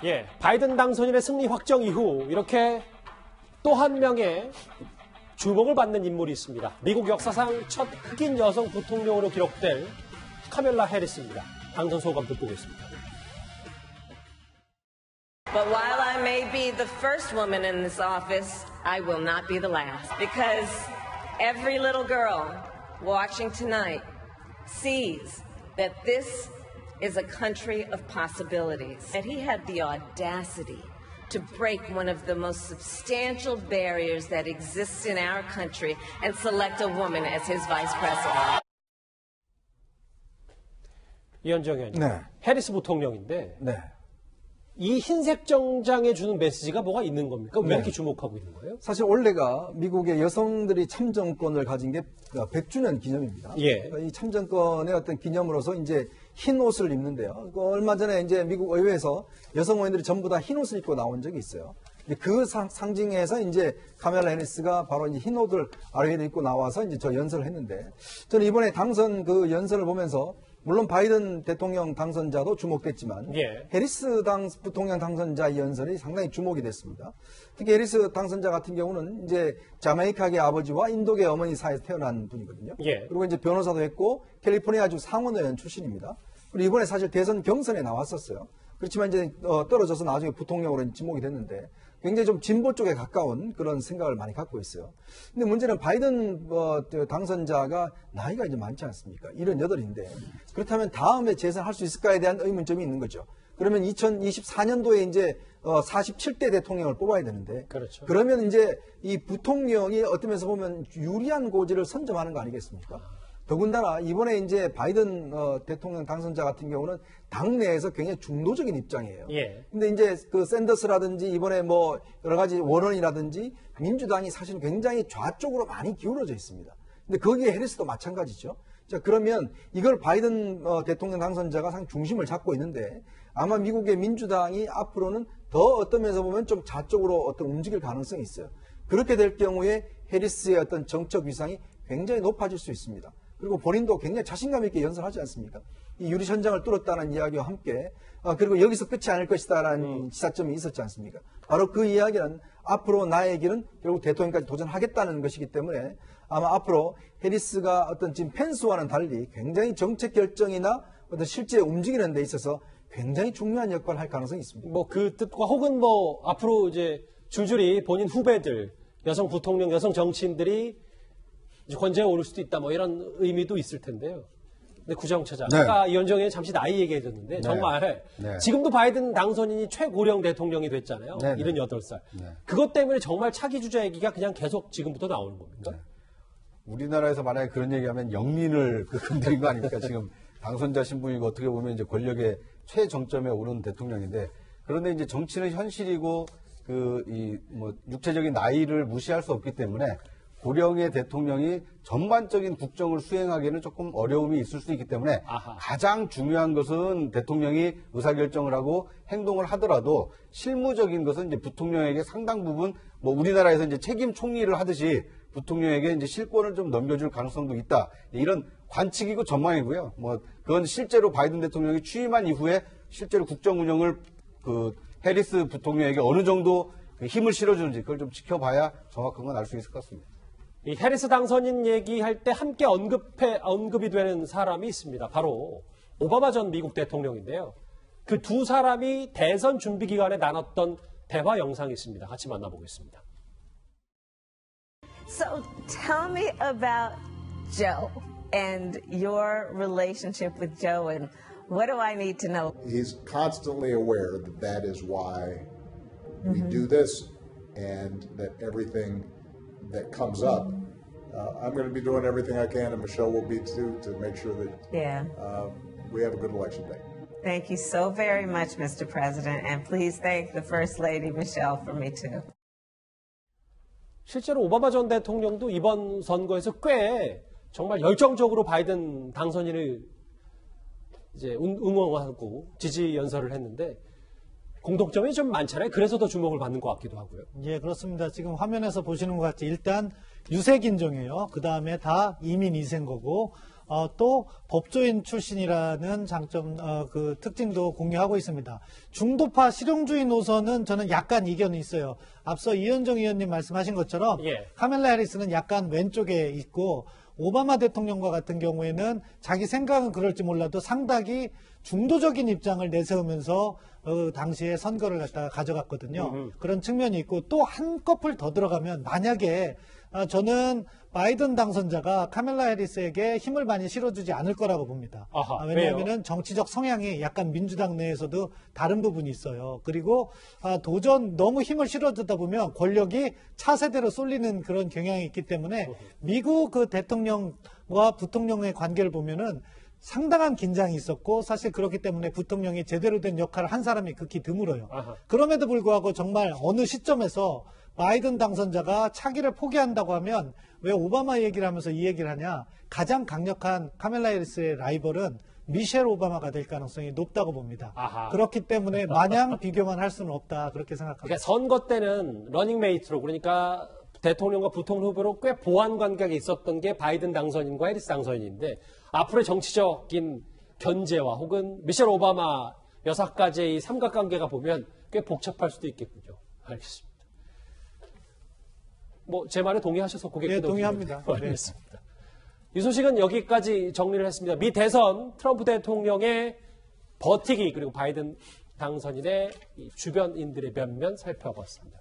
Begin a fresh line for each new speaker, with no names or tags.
예, 바이든 당선인의 승리 확정 이후 이렇게 또 한 명의 주목을 받는 인물이 있습니다. 미국 역사상 첫 흑인 여성 부통령으로 기록될 카멜라 해리스입니다. 당선 소감 듣고 오겠습니다.
But while I may be the first woman in this office, I will not be the last. Because every little girl watching tonight sees that this is a country of possibilities. And he had the audacity to break one of the most substantial barriers that exists in our country and select a woman as his vice president.
이현정 의원님,
네.
해리스 부통령인데
네.
이 흰색 정장에 주는 메시지가 뭐가 있는 겁니까? 왜 이렇게 주목하고 있는 거예요?
사실 올해가 미국의 여성들이 참정권을 가진 게 100주년 기념입니다.
예.
그러니까 이 참정권의 어떤 기념으로서 이제 흰 옷을 입는데요. 얼마 전에 이제 미국 의회에서 여성 의원들이 전부 다 흰 옷을 입고 나온 적이 있어요. 그 상징에서 이제 카멜라 해리스가 바로 이제 흰 옷을 아래에 입고 나와서 이제 저 연설을 했는데, 저는 이번에 당선 그 연설을 보면서 물론 바이든 대통령 당선자도 주목됐지만
예.
해리스 부통령 당선자 연설이 상당히 주목이 됐습니다. 특히 해리스 당선자 같은 경우는 이제 자메이카계 아버지와 인도계 어머니 사이에서 태어난 분이거든요.
예.
그리고 이제 변호사도 했고 캘리포니아주 상원의원 출신입니다. 그리고 이번에 사실 대선 경선에 나왔었어요. 그렇지만 이제 떨어져서 나중에 부통령으로 지목이 됐는데 굉장히 좀 진보 쪽에 가까운 그런 생각을 많이 갖고 있어요. 근데 문제는 바이든 당선자가 나이가 이제 많지 않습니까? 78인데 그렇다면 다음에 재선할 수 있을까에 대한 의문점이 있는 거죠. 그러면 2024년도에 이제 47대 대통령을 뽑아야 되는데,
그렇죠.
그러면 이제 이 부통령이 어떤 면에서 보면 유리한 고지를 선점하는 거 아니겠습니까? 더군다나 이번에 이제 바이든 대통령 당선자 같은 경우는 당내에서 굉장히 중도적인 입장이에요.
예.
근데 이제 그 샌더스라든지 이번에 뭐 여러 가지 워런이라든지 민주당이 사실 굉장히 좌쪽으로 많이 기울어져 있습니다. 근데 거기에 해리스도 마찬가지죠. 자, 그러면 이걸 바이든 대통령 당선자가 상당히 중심을 잡고 있는데 아마 미국의 민주당이 앞으로는 더 어떤 면에서 보면 좀 좌쪽으로 어떤 움직일 가능성이 있어요. 그렇게 될 경우에 해리스의 어떤 정적 위상이 굉장히 높아질 수 있습니다. 그리고 본인도 굉장히 자신감 있게 연설하지 않습니까? 이 유리천장을 뚫었다는 이야기와 함께 그리고 여기서 끝이 아닐 것이다라는 시사점이 있었지 않습니까? 바로 그 이야기는 앞으로 나의 길은 결국 대통령까지 도전하겠다는 것이기 때문에 아마 앞으로 해리스가 어떤 지금 펜스와는 달리 굉장히 정책 결정이나 어떤 실제 움직이는 데 있어서 굉장히 중요한 역할을 할 가능성이 있습니다.
뭐 그 뜻과 혹은 뭐 앞으로 이제 줄줄이 본인 후배들, 여성 부통령, 여성 정치인들이 이제 권좌에 오를 수도 있다, 뭐 이런 의미도 있을 텐데요. 근데 구정처장,
네.
아까 이현정 의원이 잠시 나이 얘기해줬는데
네.
정말
네.
지금도 바이든 당선인이 최고령 대통령이 됐잖아요.
네.
78살.
네.
그것 때문에 정말 차기 주자 얘기가 그냥 계속 지금부터 나오는 겁니까?
네. 우리나라에서 만약에 그런 얘기하면 영민을 건드린 거 아닙니까? 지금 당선자 신분이고 어떻게 보면 이제 권력의 최정점에 오른 대통령인데, 그런데 이제 정치는 현실이고 뭐 육체적인 나이를 무시할 수 없기 때문에 고령의 대통령이 전반적인 국정을 수행하기에는 조금 어려움이 있을 수 있기 때문에
아하.
가장 중요한 것은 대통령이 의사결정을 하고 행동을 하더라도 실무적인 것은 이제 부통령에게 상당 부분 뭐 우리나라에서 이제 책임 총리를 하듯이 부통령에게 이제 실권을 좀 넘겨줄 가능성도 있다. 이런 관측이고 전망이고요. 뭐 그건 실제로 바이든 대통령이 취임한 이후에 실제로 국정 운영을 해리스 부통령에게 어느 정도 힘을 실어주는지 그걸 좀 지켜봐야 정확한 건 알 수 있을 것 같습니다.
이 해리스 당선인 얘기할 때 함께 언급이 되는 사람이 있습니다. 바로 오바마 전 미국 대통령인데요. 그 두 사람이 대선 준비 기간에 나눴던 대화 영상이 있습니다. 같이 만나보겠습니다.
So tell me about Joe and your relationship with Joe, and what do I need to know?
He's constantly aware that that is why we do this, and that everything that comes up, I'm going to be doing everything I can, and Michelle will be too, to make sure that we have a good election day.
Thank you so very much, Mr. President, and please thank the First Lady, Michelle, for me too.
실제로 오바마 전 대통령도 이번 선거에서 꽤 정말 열정적으로 바이든 당선인을 이제 응원하고 지지 연설을 했는데 공통점이 좀 많잖아요. 그래서 더 주목을 받는 것 같기도 하고요.
예, 그렇습니다. 지금 화면에서 보시는 것 같이 일단 유색 인종이에요. 그 다음에 다 이민 2세인 거고 또 법조인 출신이라는 장점, 그 특징도 공유하고 있습니다. 중도파 실용주의 노선은 저는 약간 이견이 있어요. 앞서 이현정 의원님 말씀하신 것처럼
예.
카멜라 해리스는 약간 왼쪽에 있고 오바마 대통령과 같은 경우에는 자기 생각은 그럴지 몰라도 상당히 중도적인 입장을 내세우면서 당시에 선거를 갖다가 가져갔거든요. 그런 측면이 있고 또 한꺼풀 더 들어가면 만약에 저는 바이든 당선자가 카멜라 해리스에게 힘을 많이 실어주지 않을 거라고 봅니다.
아하,
왜냐하면 정치적 성향이 약간 민주당 내에서도 다른 부분이 있어요. 그리고 도전 너무 힘을 실어주다 보면 권력이 차세대로 쏠리는 그런 경향이 있기 때문에 미국 그 대통령과 부통령의 관계를 보면은 상당한 긴장이 있었고 사실 그렇기 때문에 부통령이 제대로 된 역할을 한 사람이 극히 드물어요.
아하.
그럼에도 불구하고 정말 어느 시점에서 바이든 당선자가 차기를 포기한다고 하면 왜 오바마 얘기를 하면서 이 얘기를 하냐. 가장 강력한 카멜라 해리스의 라이벌은 미셸 오바마가 될 가능성이 높다고 봅니다.
아하.
그렇기 때문에 마냥 비교만 할 수는 없다. 그렇게 생각합니다.
그러니까 선거 때는 러닝메이트로 그러니까 대통령과 부통령 후보로 꽤 보완 관계가 있었던 게 바이든 당선인과 해리스 당선인인데 앞으로의 정치적인 견제와 혹은 미셸 오바마 여사까지의 삼각관계가 보면 꽤 복잡할 수도 있겠군요. 알겠습니다. 뭐 제 말에 동의하셔서 고개
네,
끄덕이시면
동의합니다.
돼요. 알겠습니다. 이 소식은 여기까지 정리를 했습니다. 미 대선 트럼프 대통령의 버티기 그리고 바이든 당선인의 이 주변인들의 면면 살펴봤습니다.